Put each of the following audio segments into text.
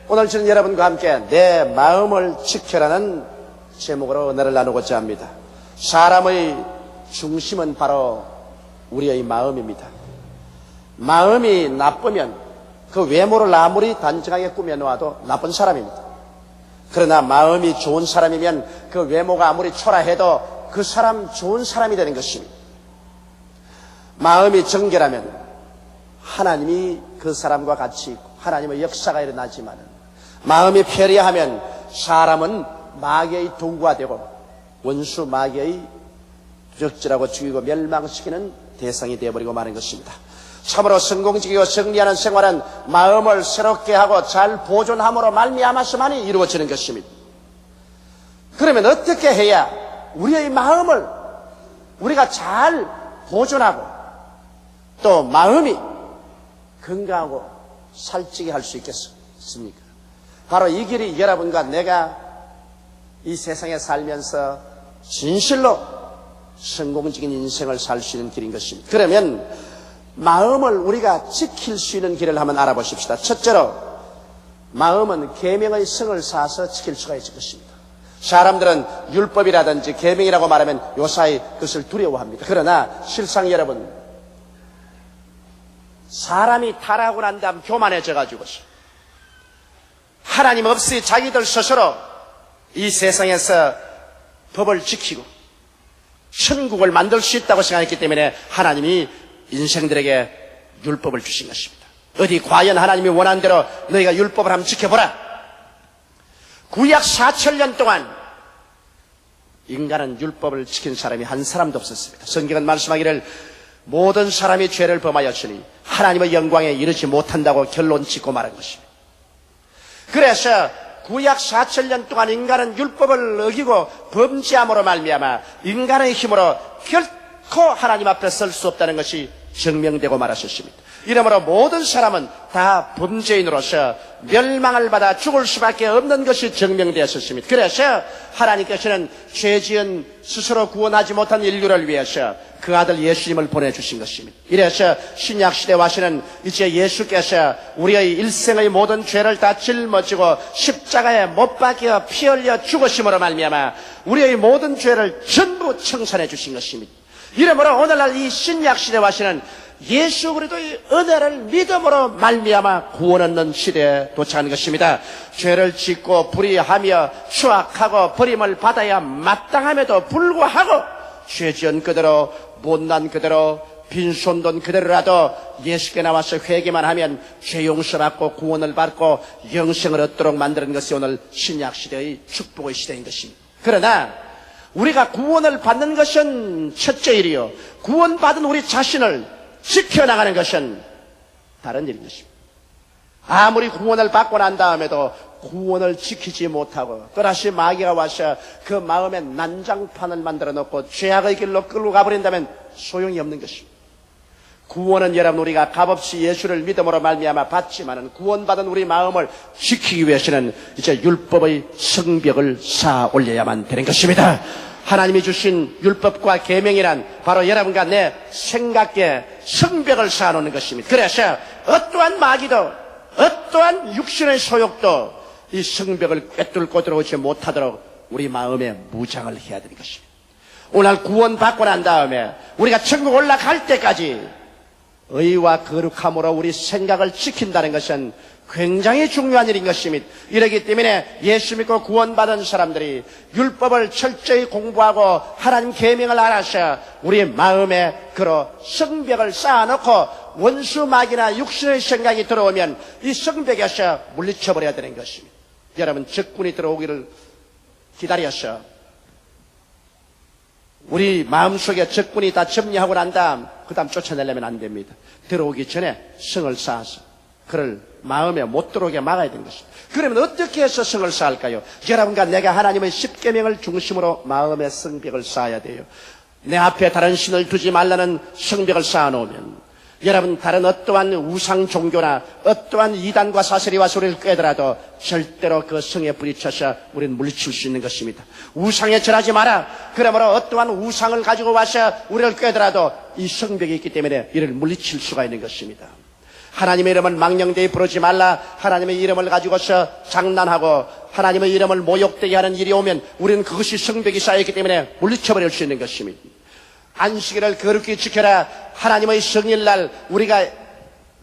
오늘 저는 여러분과 함께 내 마음을 지켜라는 제목으로 은혜를 나누고자 합니다. 사람의 중심은 바로 우리의 마음입니다. 마음이 나쁘면 그 외모를 아무리 단정하게 꾸며놓아도 나쁜 사람입니다. 그러나 마음이 좋은 사람이면 그 외모가 아무리 초라해도 그 사람 좋은 사람이 되는 것입니다. 마음이 정결하면 하나님이 그 사람과 같이 있고 하나님의 역사가 일어나지만 마음이 패리하면 사람은 마귀의 도구가 되고 원수 마귀의 적질하고 죽이고 멸망시키는 대상이 되어버리고 마는 것입니다. 참으로 성공적이고 정리하는 생활은 마음을 새롭게 하고 잘 보존함으로 말미암아서만이 이루어지는 것입니다. 그러면 어떻게 해야 우리의 마음을 우리가 잘 보존하고 또 마음이 건강하고 살찌게 할 수 있겠습니까? 바로 이 길이 여러분과 내가 이 세상에 살면서 진실로 성공적인 인생을 살 수 있는 길인 것입니다. 그러면 마음을 우리가 지킬 수 있는 길을 한번 알아보십시다. 첫째로 마음은 계명의 성을 쌓아서 지킬 수가 있을 것입니다. 사람들은 율법이라든지 계명이라고 말하면 요사이 그것을 두려워합니다. 그러나 실상 여러분, 사람이 타락하고 난 다음 교만해져가지고 하나님 없이 자기들 스스로 이 세상에서 법을 지키고 천국을 만들 수 있다고 생각했기 때문에 하나님이 인생들에게 율법을 주신 것입니다. 어디 과연 하나님이 원하는 대로 너희가 율법을 한번 지켜보라. 구약 4,000년 동안 인간은 율법을 지킨 사람이 한 사람도 없었습니다. 성경은 말씀하기를 모든 사람이 죄를 범하였으니 하나님의 영광에 이르지 못한다고 결론 짓고 말한 것입니다. 그래서 구약 4,000년 동안 인간은 율법을 어기고 범죄함으로 말미암아 인간의 힘으로 결코 하나님 앞에 설 수 없다는 것이 증명되고 말았습니다. 이러므로 모든 사람은 다 범죄인으로서 멸망을 받아 죽을 수밖에 없는 것이 증명되었습니다. 그래서 하나님께서는 죄지은 스스로 구원하지 못한 인류를 위해서 그 아들 예수님을 보내주신 것입니다. 이래서 신약시대 와서는 이제 예수께서 우리의 일생의 모든 죄를 다 짊어지고 십자가에 못 박혀 피 흘려 죽으심으로 말미암아 우리의 모든 죄를 전부 청산해 주신 것입니다. 이러므로 오늘날 이 신약시대 와서는 예수 그리스도의 은혜를 믿음으로 말미암아 구원 얻는 시대에 도착한 것입니다. 죄를 짓고 불의하며 추악하고 버림을 받아야 마땅함에도 불구하고 죄 지은 그대로 못난 그대로 빈손돈 그대로라도 예수께 나와서 회개만 하면 죄 용서받고 구원을 받고 영생을 얻도록 만드는 것이 오늘 신약시대의 축복의 시대인 것입니다. 그러나 우리가 구원을 받는 것은 첫째 일이요, 구원받은 우리 자신을 지켜나가는 것은 다른 일인 것입니다. 아무리 구원을 받고 난 다음에도 구원을 지키지 못하고 또다시 마귀가 와서 그 마음에 난장판을 만들어 놓고 죄악의 길로 끌고 가버린다면 소용이 없는 것입니다. 구원은 여러분 우리가 값없이 예수를 믿음으로 말미암아 받지만은 구원받은 우리 마음을 지키기 위해서는 이제 율법의 성벽을 쌓아 올려야만 되는 것입니다. 하나님이 주신 율법과 계명이란 바로 여러분과 내 생각에 성벽을 쌓아놓는 것입니다. 그래서 어떠한 마귀도 어떠한 육신의 소욕도 이 성벽을 꿰뚫고 들어오지 못하도록 우리 마음에 무장을 해야 되는 것입니다. 오늘 구원받고 난 다음에 우리가 천국 올라갈 때까지 의와 거룩함으로 우리 생각을 지킨다는 것은 굉장히 중요한 일인 것입니다. 이러기 때문에 예수 믿고 구원받은 사람들이 율법을 철저히 공부하고 하나님 계명을 알아서 우리 마음에 그로 성벽을 쌓아놓고 원수 마귀나 육신의 생각이 들어오면 이 성벽에서 물리쳐버려야 되는 것입니다. 여러분, 적군이 들어오기를 기다려서 우리 마음속에 적군이 다 점령하고 난 다음 그 다음 쫓아내려면 안 됩니다. 들어오기 전에 성을 쌓아서 그를 마음에 못 들어오게 막아야 되는 것입니다. 그러면 어떻게 해서 성을 쌓을까요? 여러분과 내가 하나님의 십계명을 중심으로 마음의 성벽을 쌓아야 돼요. 내 앞에 다른 신을 두지 말라는 성벽을 쌓아놓으면 여러분 다른 어떠한 우상 종교나 어떠한 이단과 사설이 와서 우리를 꿰더라도 절대로 그 성에 부딪혀서 우리는 물리칠 수 있는 것입니다. 우상에 절하지 마라. 그러므로 어떠한 우상을 가지고 와서 우리를 꿰더라도 이 성벽이 있기 때문에 이를 물리칠 수가 있는 것입니다. 하나님의 이름을 망령되이 부르지 말라. 하나님의 이름을 가지고서 장난하고 하나님의 이름을 모욕되게 하는 일이 오면 우리는 그것이 성벽이 쌓였기 때문에 물리쳐버릴 수 있는 것입니다. 안식일을 거룩히 지켜라. 하나님의 성일날 우리가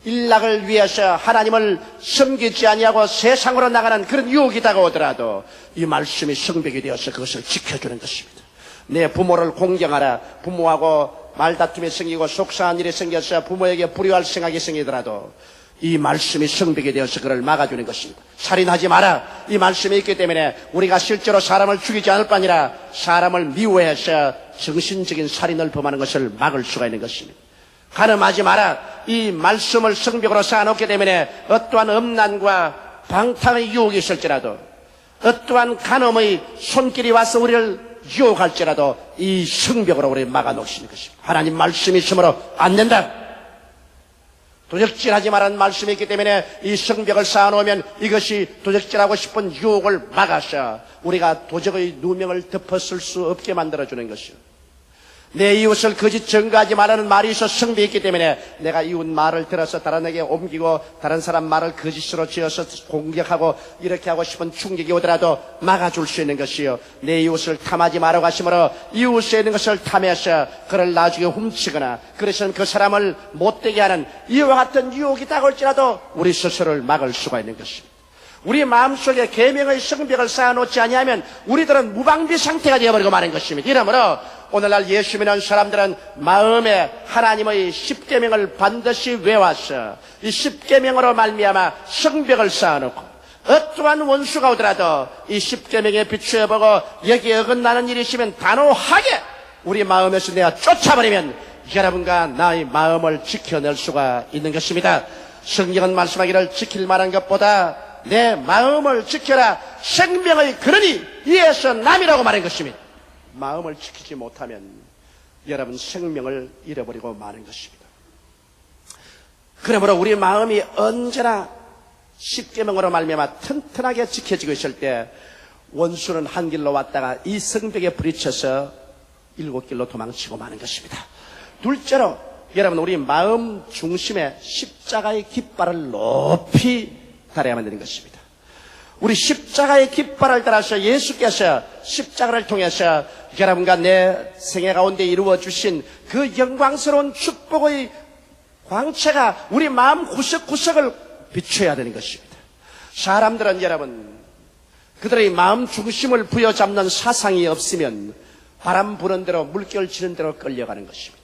일락을 위해서 하나님을 섬기지 아니하고 세상으로 나가는 그런 유혹이 다가오더라도 이 말씀이 성벽이 되어서 그것을 지켜주는 것입니다. 내 부모를 공경하라. 부모하고 말다툼이 생기고 속상한 일이 생겨서 부모에게 불효할 생각이 생기더라도 이 말씀이 성벽이 되어서 그를 막아주는 것입니다. 살인하지 마라. 이 말씀이 있기 때문에 우리가 실제로 사람을 죽이지 않을 뿐 아니라 사람을 미워해서 정신적인 살인을 범하는 것을 막을 수가 있는 것입니다. 간음하지 마라. 이 말씀을 성벽으로 쌓아놓기 때문에 어떠한 음란과 방탕의 유혹이 있을지라도 어떠한 간음의 손길이 와서 우리를 유혹할지라도 이 성벽으로 우리를 막아놓으시는 것입니다. 하나님 말씀이 있으므로 안 된다. 도적질하지 말라는 말씀이 있기 때문에 이 성벽을 쌓아놓으면 이것이 도적질하고 싶은 유혹을 막아서 우리가 도적의 누명을 덮었을 수 없게 만들어주는 것이요. 내 이웃을 거짓 증거하지 말라는 말이 있어 성벽이 있기 때문에 내가 이웃 말을 들어서 다른에게 옮기고 다른 사람 말을 거짓으로 지어서 공격하고 이렇게 하고 싶은 충격이 오더라도 막아줄 수 있는 것이요. 내 이웃을 탐하지 말라고 하시므로 이웃에 있는 것을 탐해서 그를 나중에 훔치거나 그래서는 그 사람을 못되게 하는 이와 같은 유혹이 다가올지라도 우리 스스로를 막을 수가 있는 것입니다. 우리 마음속에 계명의 성벽을 쌓아놓지 아니하면 우리들은 무방비 상태가 되어버리고 마는 것입니다. 이러므로 오늘날 예수 믿는 사람들은 마음에 하나님의 십계명을 반드시 외워서 이 십계명으로 말미암아 성벽을 쌓아놓고 어떠한 원수가 오더라도 이 십계명에 비추어보고 여기에 어긋나는 일이 있으면 단호하게 우리 마음에서 내가 쫓아버리면 여러분과 나의 마음을 지켜낼 수가 있는 것입니다. 성경은 말씀하기를 지킬 만한 것보다 내 마음을 지켜라. 생명의 근원이 이에서 남이라고 말한 것입니다. 마음을 지키지 못하면 여러분 생명을 잃어버리고 마는 것입니다. 그러므로 우리 마음이 언제나 십계명으로 말미암아 튼튼하게 지켜지고 있을 때 원수는 한 길로 왔다가 이 성벽에 부딪혀서 7길로 도망치고 마는 것입니다. 둘째로 여러분 우리 마음 중심에 십자가의 깃발을 높이 달아야만 되는 것입니다. 우리 십자가의 깃발을 따라서 예수께서 십자가를 통해서 여러분과 내 생애 가운데 이루어 주신 그 영광스러운 축복의 광채가 우리 마음 구석구석을 비춰야 되는 것입니다. 사람들은 여러분 그들의 마음 중심을 부여잡는 사상이 없으면 바람 부는 대로 물결 치는 대로 끌려가는 것입니다.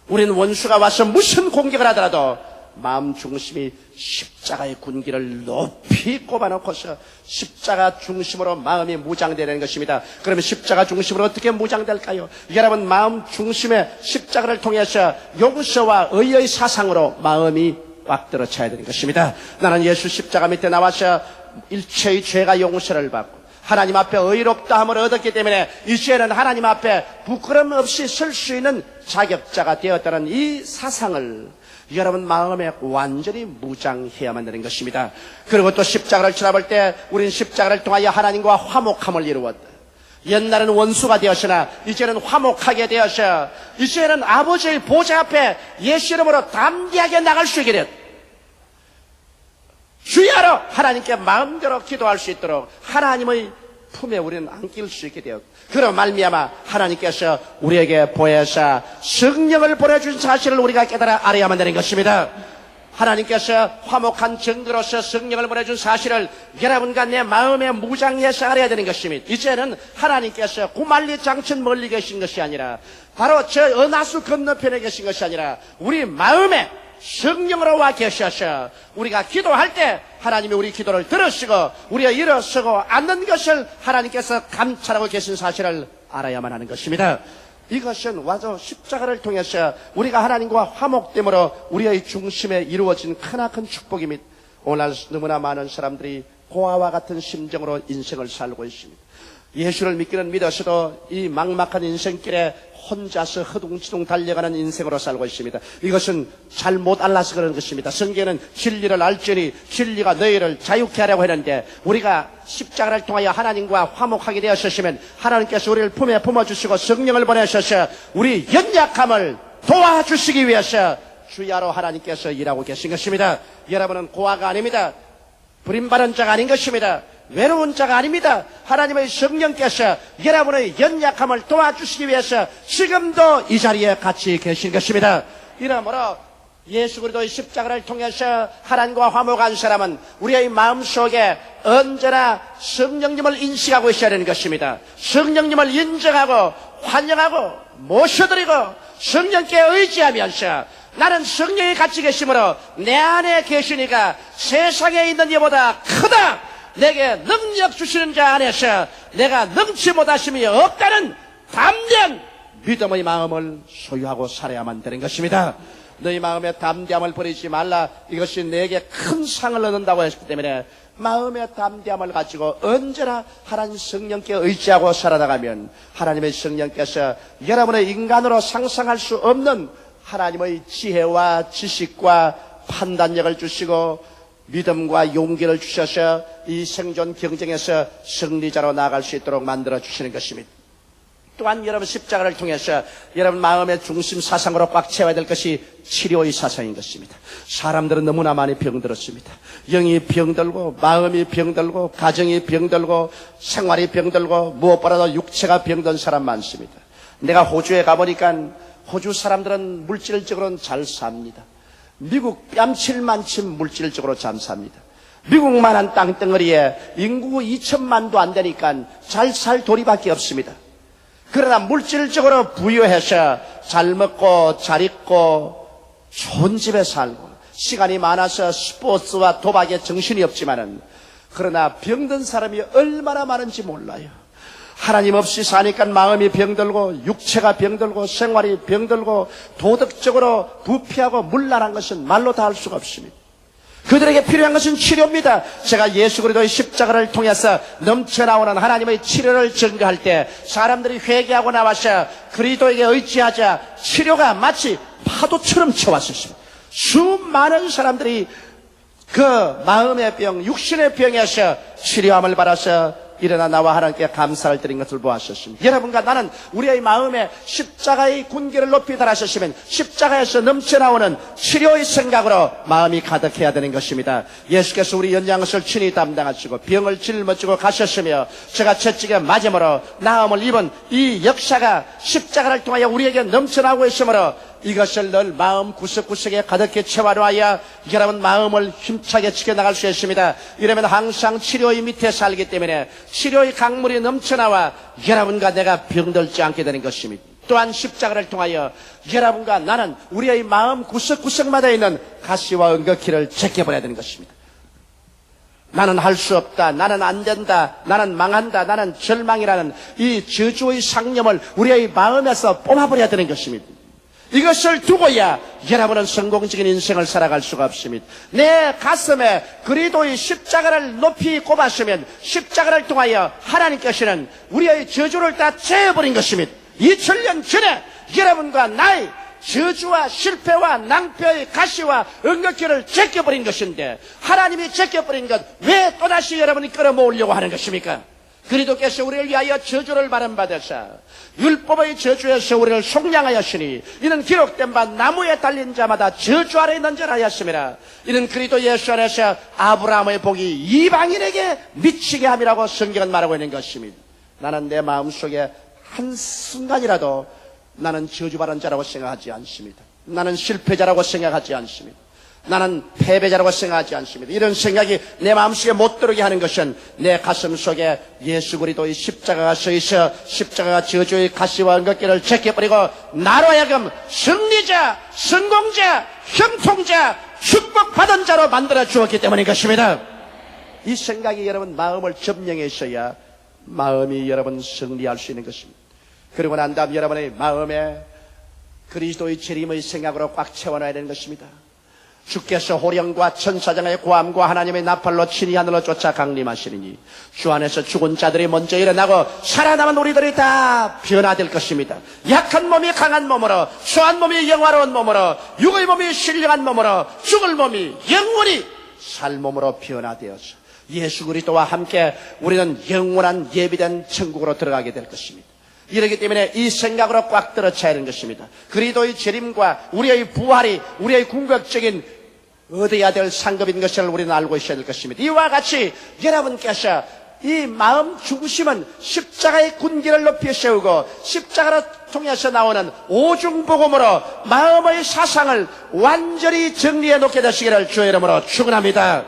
우리는 원수가 와서 무슨 공격을 하더라도 마음 중심이 십자가의 군기를 높이 꼽아놓고서 십자가 중심으로 마음이 무장되는 것입니다. 그러면 십자가 중심으로 어떻게 무장될까요? 여러분 마음 중심의 십자가를 통해서 용서와 의의 사상으로 마음이 꽉 들어차야 되는 것입니다. 나는 예수 십자가 밑에 나와서 일체의 죄가 용서를 받고 하나님 앞에 의롭다함을 얻었기 때문에 이제는 하나님 앞에 부끄럼 없이 설 수 있는 자격자가 되었다는 이 사상을 여러분 마음에 완전히 무장해야만 되는 것입니다. 그리고 또 십자가를 쳐다볼 때 우리는 십자가를 통하여 하나님과 화목함을 이루었다. 옛날에는 원수가 되었으나 이제는 화목하게 되어서 이제는 아버지의 보좌 앞에 예수 이름으로 담대하게 나갈 수 있게 되었다. 주야로 하나님께 마음대로 기도할 수 있도록 하나님의 품에 우리는 안길 수 있게 되었고 그로 말미암아 하나님께서 우리에게 보혜사 성령을 보내준 사실을 우리가 깨달아 알아야만 되는 것입니다. 하나님께서 화목한 증거로서 성령을 보내준 사실을 여러분과 내 마음에 무장해서 알아야 되는 것입니다. 이제는 하나님께서 구만리 장천 멀리 계신 것이 아니라 바로 저 은하수 건너편에 계신 것이 아니라 우리 마음에 성령으로 와 계셔서 우리가 기도할 때 하나님이 우리 기도를 들으시고 우리가 일어서고 앉는 것을 하나님께서 감찰하고 계신 사실을 알아야만 하는 것입니다. 이것은 와서 십자가를 통해서 우리가 하나님과 화목됨으로 우리의 중심에 이루어진 크나큰 축복입니다. 오늘 너무나 많은 사람들이 고아와 같은 심정으로 인생을 살고 있습니다. 예수를 믿기는 믿어서도 이 막막한 인생길에 혼자서 허둥지둥 달려가는 인생으로 살고 있습니다. 이것은 잘못 알아서 그런 것입니다. 성경에는 진리를 알지니 진리가 너희를 자유케 하려고 했는데 우리가 십자가를 통하여 하나님과 화목하게 되었으면 하나님께서 우리를 품에 품어주시고 성령을 보내셔서 우리 연약함을 도와주시기 위해서 주야로 하나님께서 일하고 계신 것입니다. 여러분은 고아가 아닙니다. 버림받은 자가 아닌 것입니다. 외로운 자가 아닙니다. 하나님의 성령께서 여러분의 연약함을 도와주시기 위해서 지금도 이 자리에 같이 계신 것입니다. 이러므로 예수 그리스도의 십자가를 통해서 하나님과 화목한 사람은 우리의 마음속에 언제나 성령님을 인식하고 있어야 되는 것입니다. 성령님을 인정하고 환영하고 모셔드리고 성령께 의지하면서 나는 성령이 같이 계심으로 내 안에 계시니까 세상에 있는 이보다 크다. 내게 능력 주시는 자 안에서 내가 능치 못하심이 없다는 담대한 믿음의 마음을 소유하고 살아야만 되는 것입니다. 너희 마음의 담대함을 버리지 말라. 이것이 내게 큰 상을 얻는다고 했기 때문에 마음의 담대함을 가지고 언제나 하나님 성령께 의지하고 살아나가면 하나님의 성령께서 여러분의 인간으로 상상할 수 없는 하나님의 지혜와 지식과 판단력을 주시고 믿음과 용기를 주셔서 이 생존 경쟁에서 승리자로 나아갈 수 있도록 만들어 주시는 것입니다. 또한 여러분 십자가를 통해서 여러분 마음의 중심 사상으로 꽉 채워야 될 것이 치료의 사상인 것입니다. 사람들은 너무나 많이 병들었습니다. 영이 병들고 마음이 병들고 가정이 병들고 생활이 병들고 무엇보다도 육체가 병든 사람 많습니다. 내가 호주에 가보니까 호주 사람들은 물질적으로는 잘 삽니다. 미국 뺨칠만침 물질적으로 잘 삽니다. 미국만한 땅덩어리에 인구 2천만도 안 되니까 잘 살 도리밖에 없습니다. 그러나 물질적으로 부유해서 잘 먹고 잘 입고 좋은 집에 살고 시간이 많아서 스포츠와 도박에 정신이 없지만은 그러나 병든 사람이 얼마나 많은지 몰라요. 하나님 없이 사니까 마음이 병들고 육체가 병들고 생활이 병들고 도덕적으로 부패하고 문란한 것은 말로 다 할 수가 없습니다. 그들에게 필요한 것은 치료입니다. 제가 예수 그리스도의 십자가를 통해서 넘쳐나오는 하나님의 치료를 전가할 때 사람들이 회개하고 나와서 그리스도에게 의지하자 치료가 마치 파도처럼 쳐왔었습니다. 수많은 사람들이 그 마음의 병, 육신의 병에서 치료함을 받아서 일어나 나와 하나님께 감사를 드린 것을 보았었습니다. 여러분과 나는 우리의 마음에 십자가의 군기를 높이 달았었으면 십자가에서 넘쳐나오는 치료의 생각으로 마음이 가득해야 되는 것입니다. 예수께서 우리 연장것을 친히 담당하시고 병을 짊어지고 가셨으며 제가 채찍에 맞음으로 나음을 입은 이 역사가 십자가를 통하여 우리에게 넘쳐나오고 있으므로 이것을 늘 마음 구석구석에 가득히 채워놔야 여러분 마음을 힘차게 지켜나갈 수 있습니다. 이러면 항상 치료의 밑에 살기 때문에 치료의 강물이 넘쳐나와 여러분과 내가 병들지 않게 되는 것입니다. 또한 십자가를 통하여 여러분과 나는 우리의 마음 구석구석마다 있는 가시와 은거키를 제껴버려야 되는 것입니다. 나는 할 수 없다, 나는 안 된다, 나는 망한다, 나는 절망이라는 이 저주의 상념을 우리의 마음에서 뽑아버려야 되는 것입니다. 이것을 두고야 여러분은 성공적인 인생을 살아갈 수가 없습니다. 내 가슴에 그리스도의 십자가를 높이 꼽았으면 십자가를 통하여 하나님께서는 우리의 저주를 다 제어버린 것입니다. 2000년 전에 여러분과 나의 저주와 실패와 낭패의 가시와 은거키를 제껴버린 것인데 하나님이 제껴버린 것 왜 또다시 여러분이 끌어모으려고 하는 것입니까? 그리스도께서 우리를 위하여 저주를 받으사 율법의 저주에서 우리를 속량하였으니 이는 기록된 바 나무에 달린 자마다 저주 아래 있는 자라 하였습니다. 이는 그리스도 예수 안에서 아브라함의 복이 이방인에게 미치게 함이라고 성경은 말하고 있는 것입니다. 나는 내 마음속에 한순간이라도 나는 저주받은 자라고 생각하지 않습니다. 나는 실패자라고 생각하지 않습니다. 나는 패배자라고 생각하지 않습니다. 이런 생각이 내 마음속에 못 들어오게 하는 것은 내 가슴 속에 예수 그리스도의 십자가가 서 있어 십자가가 저주의 가시와 은거끼를 제껴버리고 나로 하여금 승리자, 성공자, 형통자, 축복받은 자로 만들어 주었기 때문인 것입니다. 이 생각이 여러분 마음을 점령해 있어야 마음이 여러분 승리할 수 있는 것입니다. 그리고 난 다음 여러분의 마음에 그리스도의 재림의 생각으로 꽉 채워놔야 되는 것입니다. 주께서 호령과 천사장의 고함과 하나님의 나팔로 친히 하늘로 쫓아 강림하시리니 주 안에서 죽은 자들이 먼저 일어나고 살아남은 우리들이 다 변화될 것입니다. 약한 몸이 강한 몸으로, 수한 몸이 영화로운 몸으로, 육의 몸이 신령한 몸으로, 죽을 몸이 영원히 살 몸으로 변화되어서 예수 그리스도와 함께 우리는 영원한 예비된 천국으로 들어가게 될 것입니다. 이러기 때문에 이 생각으로 꽉 들어차야 하는 것입니다. 그리스도의 재림과 우리의 부활이 우리의 궁극적인 얻어야 될 상급인 것을 우리는 알고 있어야 될 것입니다. 이와 같이 여러분께서 이 마음 중심은 십자가의 군기를 높이 세우고 십자가로 통해서 나오는 오중복음으로 마음의 사상을 완전히 정리해 놓게 되시기를 주의 이름으로 축원합니다.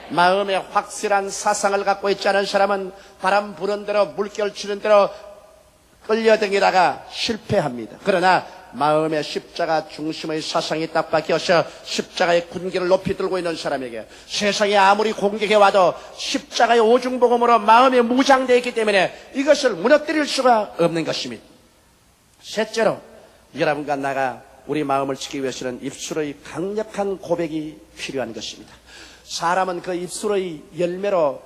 마음에 확실한 사상을 갖고 있지 않은 사람은 바람 부는 대로 물결 치는 대로 끌려다니다가 실패합니다. 그러나 마음의 십자가 중심의 사상이 딱 박혀서 십자가의 군기를 높이 들고 있는 사람에게 세상이 아무리 공격해 와도 십자가의 오중복음으로 마음이 무장되어 있기 때문에 이것을 무너뜨릴 수가 없는 것입니다. 셋째로 여러분과 나가 우리 마음을 지키기 위해서는 입술의 강력한 고백이 필요한 것입니다. 사람은 그 입술의 열매로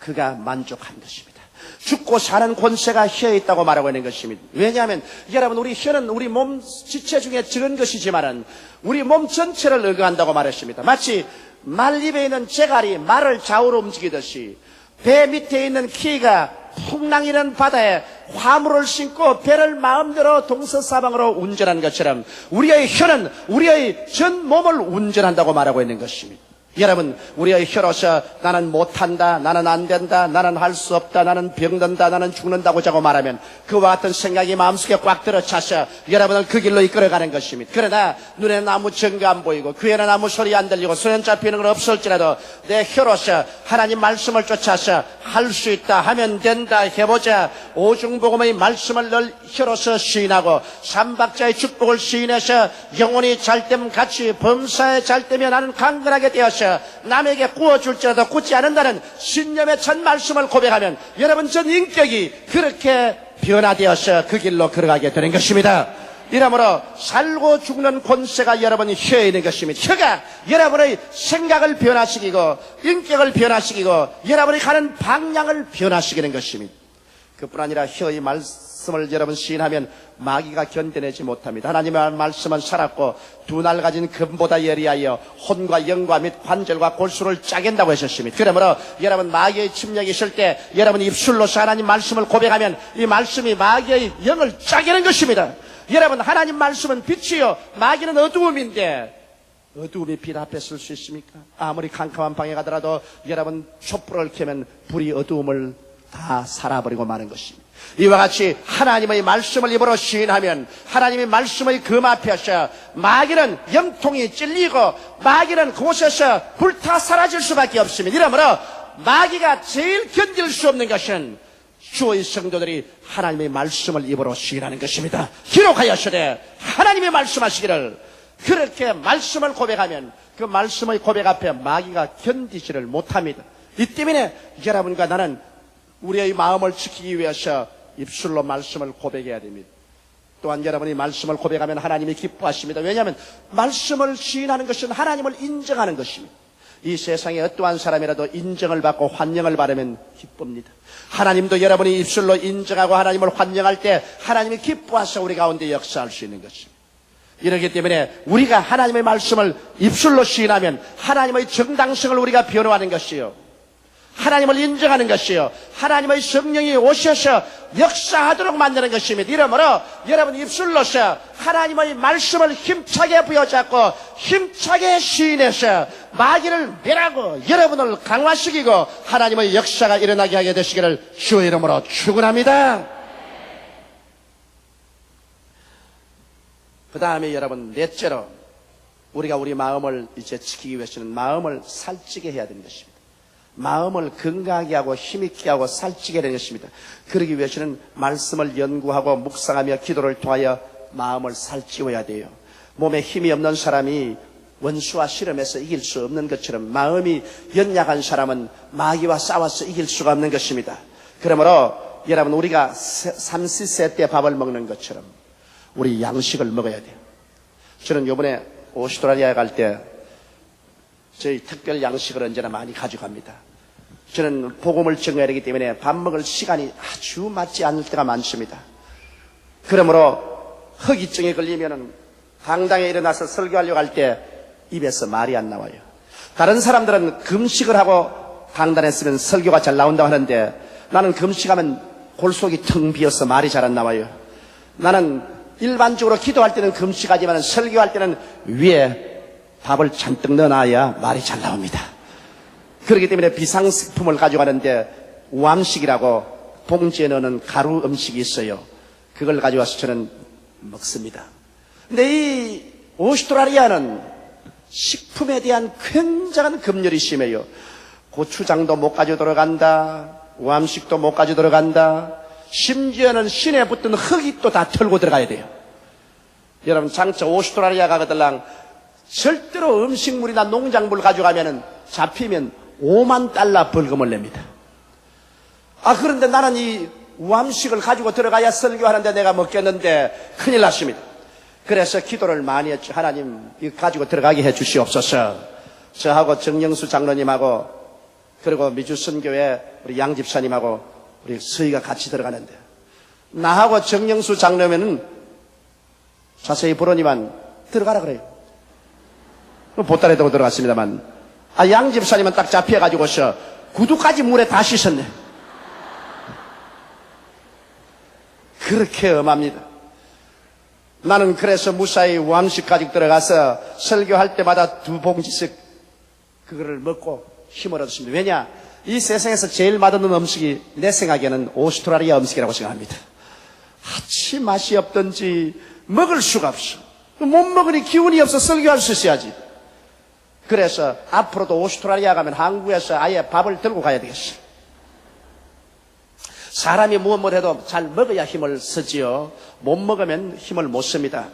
그가 만족한 것입니다. 죽고 사는 권세가 혀에 있다고 말하고 있는 것입니다. 왜냐하면 여러분 우리 혀는 우리 몸 지체 중에 적은 것이지만은 우리 몸 전체를 의거한다고 말했습니다. 마치 말입에 있는 재갈이 말을 좌우로 움직이듯이 배 밑에 있는 키가 풍랑이는 바다에 화물을 싣고 배를 마음대로 동서사방으로 운전하는 것처럼 우리의 혀는 우리의 전 몸을 운전한다고 말하고 있는 것입니다. 여러분 우리의 혀로서 나는 못한다, 나는 안된다, 나는 할 수 없다, 나는 병든다, 나는 죽는다고 자고 말하면 그와 같은 생각이 마음속에 꽉 들어차서 여러분을 그 길로 이끌어가는 것입니다. 그러나 눈에는 아무 증거 안 보이고 귀에는 아무 소리 안 들리고 손에 잡히는 건 없을지라도 내 혀로서 하나님 말씀을 쫓아서 할 수 있다, 하면 된다, 해보자 오중복음의 말씀을 늘 혀로서 시인하고 삼박자의 축복을 시인해서 영혼이 잘됨 같이 범사에 잘되면 나는 강건하게 되어서 남에게 구워줄지라도 굳지 않는다는 신념의 첫 말씀을 고백하면 여러분 전 인격이 그렇게 변화되어서 그 길로 걸어가게 되는 것입니다. 이러므로 살고 죽는 권세가 여러분의 혀에 있는 것입니다. 혀가 여러분의 생각을 변화시키고 인격을 변화시키고 여러분이 가는 방향을 변화시키는 것입니다. 그뿐 아니라 혀의 말씀을 여러분 시인하면 마귀가 견뎌내지 못합니다. 하나님의 말씀은 살았고 두 날 가진 금보다 예리하여 혼과 영과 및 관절과 골수를 짜겐다고 하셨습니다. 그러므로 여러분 마귀의 침략이 있을 때 여러분 입술로서 하나님 말씀을 고백하면 이 말씀이 마귀의 영을 짜게는 것입니다. 여러분 하나님 말씀은 빛이요 마귀는 어두움인데 어두움이 빛 앞에 쓸 수 있습니까? 아무리 캄캄한 방에 가더라도 여러분 촛불을 켜면 불이 어두움을 다 살아버리고 마는 것입니다. 이와 같이 하나님의 말씀을 입으로 시인하면 하나님의 말씀의 금 앞에서 마귀는 염통이 찔리고 마귀는 그곳에서 불타 사라질 수밖에 없습니다. 이러므로 마귀가 제일 견딜 수 없는 것은 주의 성도들이 하나님의 말씀을 입으로 시인하는 것입니다. 기록하였으되 하나님의 말씀하시기를 그렇게 말씀을 고백하면 그 말씀의 고백 앞에 마귀가 견디지를 못합니다. 이 때문에 여러분과 나는 우리의 마음을 지키기 위해서 입술로 말씀을 고백해야 됩니다. 또한 여러분이 말씀을 고백하면 하나님이 기뻐하십니다. 왜냐하면 말씀을 시인하는 것은 하나님을 인정하는 것입니다. 이 세상에 어떠한 사람이라도 인정을 받고 환영을 받으면 기쁩니다. 하나님도 여러분이 입술로 인정하고 하나님을 환영할 때 하나님이 기뻐하셔 우리 가운데 역사할 수 있는 것입니다. 이렇기 때문에 우리가 하나님의 말씀을 입술로 시인하면 하나님의 정당성을 우리가 변호하는 것이요 하나님을 인정하는 것이요 하나님의 성령이 오셔서 역사하도록 만드는 것입니다. 이러므로 여러분 입술로서 하나님의 말씀을 힘차게 부여잡고 힘차게 시인해서 마귀를 멸하고 여러분을 강화시키고 하나님의 역사가 일어나게 하게 되시기를 주의 이름으로 축원합니다. 그 다음에 여러분 넷째로 우리가 우리 마음을 이제 지키기 위해서는 마음을 살찌게 해야 되는 것입니다. 마음을 건강하게 하고 힘있게 하고 살찌게 되는 것입니다. 그러기 위해서는 말씀을 연구하고 묵상하며 기도를 통하여 마음을 살찌워야 돼요. 몸에 힘이 없는 사람이 원수와 씨름해서 이길 수 없는 것처럼 마음이 연약한 사람은 마귀와 싸워서 이길 수가 없는 것입니다. 그러므로 여러분 우리가 삼시세 때 밥을 먹는 것처럼 우리 양식을 먹어야 돼요. 저는 이번에 오스트라리아에 갈 때 저희 특별 양식을 언제나 많이 가져갑니다. 저는 복음을 전해야 되기 때문에 밥 먹을 시간이 아주 맞지 않을 때가 많습니다. 그러므로 허기증에 걸리면은 강당에 일어나서 설교하려고 할 때 입에서 말이 안 나와요. 다른 사람들은 금식을 하고 강단에 쓰면 설교가 잘 나온다고 하는데 나는 금식하면 골속이 텅 비어서 말이 잘 안 나와요. 나는 일반적으로 기도할 때는 금식하지만 설교할 때는 위에 밥을 잔뜩 넣어놔야 말이 잘 나옵니다. 그렇기 때문에 비상식품을 가져가는데 우암식이라고 봉지에 넣는 가루 음식이 있어요. 그걸 가져와서 저는 먹습니다. 근데 이 오스트라리아는 식품에 대한 굉장한 금열이 심해요. 고추장도 못 가져 들어간다. 우암식도 못 가져 들어간다. 심지어는 신에 붙은 흙이 또 다 털고 들어가야 돼요. 여러분 장차 오스트라리아 가거들랑 절대로 음식물이나 농작물 가져가면은 잡히면 $50,000 벌금을 냅니다. 그런데 나는 이 우암식을 가지고 들어가야 설교하는데 내가 먹겠는데 큰일 났습니다. 그래서 기도를 많이 했죠. 하나님 이거 가지고 들어가게 해 주시옵소서. 저하고 정영수 장로님하고 그리고 미주선교회 우리 양 집사님하고 우리 서희가 같이 들어가는데 나하고 정영수 장로면은 자세히 보러니만 들어가라 그래요. 보따리에 두고 들어갔습니다만 양 집사님은 딱 잡혀가지고서 구두까지 물에 다 씻었네. 그렇게 엄합니다. 나는 그래서 무사히 우암식 가지고 들어가서 설교할 때마다 2봉지씩 그거를 먹고 힘을 얻었습니다. 왜냐? 이 세상에서 제일 맛없는 음식이 내 생각에는 오스트라리아 음식이라고 생각합니다. 아치 맛이 없던지 먹을 수가 없어. 못 먹으니 기운이 없어 설교할 수 있어야지. 그래서 앞으로도 오스트라리아 가면 한국에서 아예 밥을 들고 가야 되겠어. 사람이 무엇을 해도 잘 먹어야 힘을 쓰지요. 못 먹으면 힘을 못 씁니다.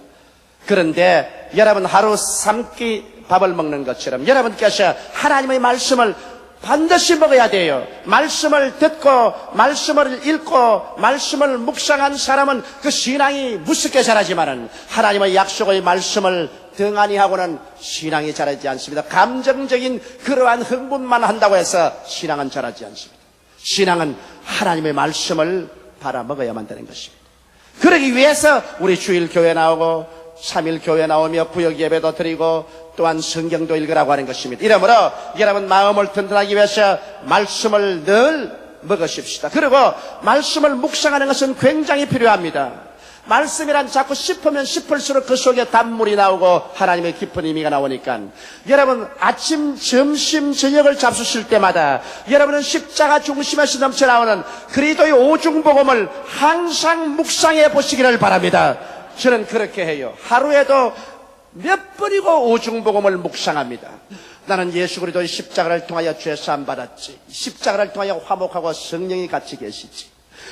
그런데 여러분 하루 3끼 밥을 먹는 것처럼 여러분께서 하나님의 말씀을 반드시 먹어야 돼요. 말씀을 듣고 말씀을 읽고 말씀을 묵상한 사람은 그 신앙이 무섭게 자라지만은 하나님의 약속의 말씀을 등한히 하고는 신앙이 자라지 않습니다. 감정적인 그러한 흥분만 한다고 해서 신앙은 자라지 않습니다. 신앙은 하나님의 말씀을 바라먹어야만 되는 것입니다. 그러기 위해서 우리 주일 교회 나오고 3일 교회 나오며 구역 예배도 드리고 또한 성경도 읽으라고 하는 것입니다. 이러므로 여러분 마음을 튼튼하기 위해서 말씀을 늘 먹으십시다. 그리고 말씀을 묵상하는 것은 굉장히 필요합니다. 말씀이란 자꾸 씹으면 씹을수록 그 속에 단물이 나오고 하나님의 깊은 의미가 나오니까 여러분 아침, 점심, 저녁을 잡수실 때마다 여러분은 십자가 중심에서 넘쳐나오는 그리스도의 오중복음을 항상 묵상해 보시기를 바랍니다. 저는 그렇게 해요. 하루에도 몇 번이고 오중복음을 묵상합니다. 나는 예수 그리스도의 십자가를 통하여 죄사함 받았지. 십자가를 통하여 화목하고 성령이 같이 계시지.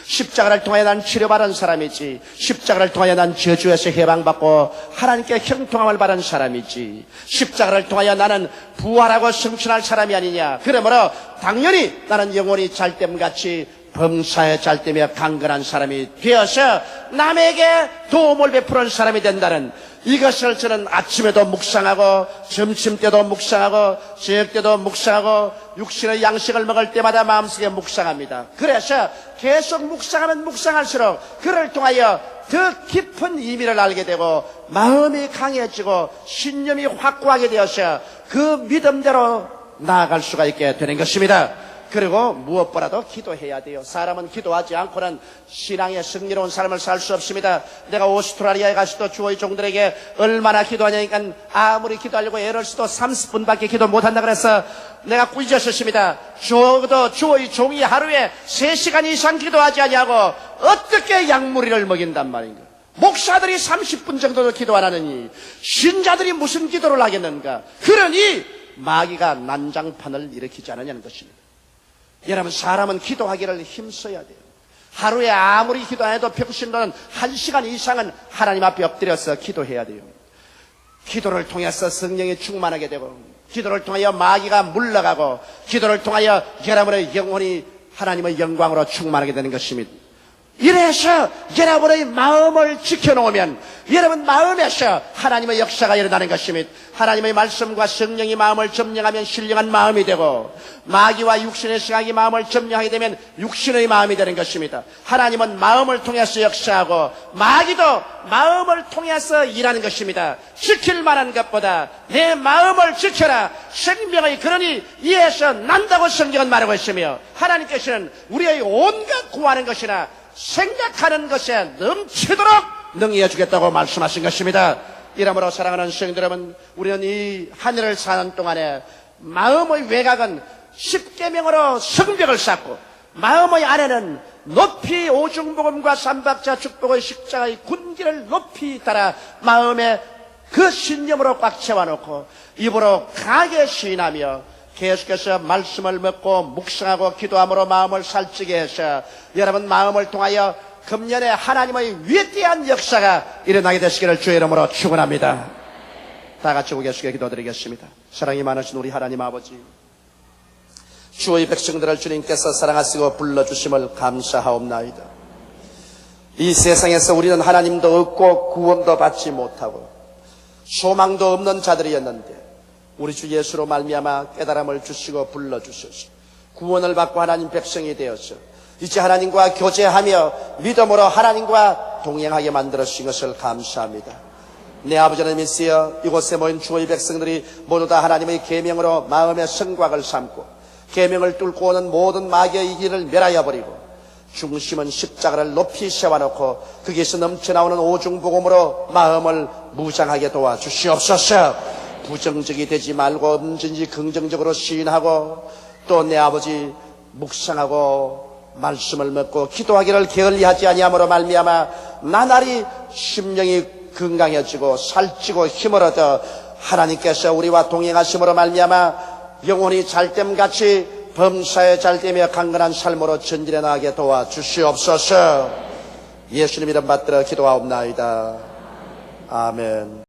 십자가를 통하여 난 치료받은 사람이지. 십자가를 통하여 난 저주에서 해방받고 하나님께 형통함을 받은 사람이지. 십자가를 통하여 나는 부활하고 성천할 사람이 아니냐. 그러므로 당연히 나는 영원히 잘됨같이 범사에 잘되며 강건한 사람이 되어서 남에게 도움을 베푸는 사람이 된다는 이것을 저는 아침에도 묵상하고 점심때도 묵상하고 저녁때도 묵상하고 육신의 양식을 먹을 때마다 마음속에 묵상합니다. 그래서 계속 묵상하면 묵상할수록 그를 통하여 더 깊은 의미를 알게 되고 마음이 강해지고 신념이 확고하게 되어서 그 믿음대로 나아갈 수가 있게 되는 것입니다. 그리고 무엇보다도 기도해야 돼요. 사람은 기도하지 않고는 신앙의 승리로운 삶을 살 수 없습니다. 내가 오스트라리아에 가서도 주의 종들에게 얼마나 기도하냐니까 아무리 기도하려고 애를 써도 30분밖에 기도 못한다 그래서 내가 꾸짖었습니다. 적어도 주의 종이 하루에 3시간 이상 기도하지 아니하고 어떻게 약물이를 먹인단 말인가. 목사들이 30분 정도도 기도 안 하느니 신자들이 무슨 기도를 하겠는가. 그러니 마귀가 난장판을 일으키지 않느냐는 것입니다. 여러분 사람은 기도하기를 힘써야 돼요. 하루에 아무리 기도 안 해도 평신도는 1시간 이상은 하나님 앞에 엎드려서 기도해야 돼요. 기도를 통해서 성령이 충만하게 되고 기도를 통하여 마귀가 물러가고 기도를 통하여 여러분의 영혼이 하나님의 영광으로 충만하게 되는 것입니다. 이래서 여러분의 마음을 지켜놓으면 여러분 마음에서 하나님의 역사가 일어나는 것입니다. 하나님의 말씀과 성령이 마음을 점령하면 신령한 마음이 되고 마귀와 육신의 생각이 마음을 점령하게 되면 육신의 마음이 되는 것입니다. 하나님은 마음을 통해서 역사하고 마귀도 마음을 통해서 일하는 것입니다. 지킬 만한 것보다 내 마음을 지켜라. 생명의 근원이 이에서 난다고 성경은 말하고 있으며 하나님께서는 우리의 온갖 구하는 것이나 생각하는 것에 넘치도록 능히해 주겠다고 말씀하신 것입니다. 이러므로 사랑하는 성도 여러분, 우리는 이 하늘을 사는 동안에 마음의 외곽은 십계명으로 성벽을 쌓고 마음의 안에는 높이 오중복음과 삼박자 축복의 십자가의 군기를 높이 따라 마음에 그 신념으로 꽉 채워놓고 입으로 강하게 시인하며 계속해서 말씀을 먹고 묵상하고 기도함으로 마음을 살찌게 해서 여러분 마음을 통하여 금년에 하나님의 위대한 역사가 일어나게 되시기를 주의 이름으로 축원합니다. 다 같이 고개숙여 기도드리겠습니다. 사랑이 많으신 우리 하나님 아버지, 주의 백성들을 주님께서 사랑하시고 불러주심을 감사하옵나이다. 이 세상에서 우리는 하나님도 없고 구원도 받지 못하고 소망도 없는 자들이었는데 우리 주 예수로 말미암아 깨달음을 주시고 불러주셔서 구원을 받고 하나님 백성이 되어서 이제 하나님과 교제하며 믿음으로 하나님과 동행하게 만들어주신 것을 감사합니다. 내 아버지 하나님 있으여 이곳에 모인 주의 백성들이 모두 다 하나님의 계명으로 마음의 성곽을 삼고 계명을 뚫고 오는 모든 마귀의 길을 멸하여 버리고 중심은 십자가를 높이 세워놓고 거기에서 넘쳐나오는 오중복음으로 마음을 무장하게 도와주시옵소서. 부정적이 되지 말고 언제든지 긍정적으로 시인하고 또 내 아버지 묵상하고 말씀을 먹고 기도하기를 게을리하지 아니함으로 말미암아 나날이 심령이 건강해지고 살찌고 힘을 얻어 하나님께서 우리와 동행하심으로 말미암아 영혼이 잘됨같이 범사에 잘되며 강건한 삶으로 전진해 나가게 도와주시옵소서. 예수님 이름 받들어 기도하옵나이다. 아멘.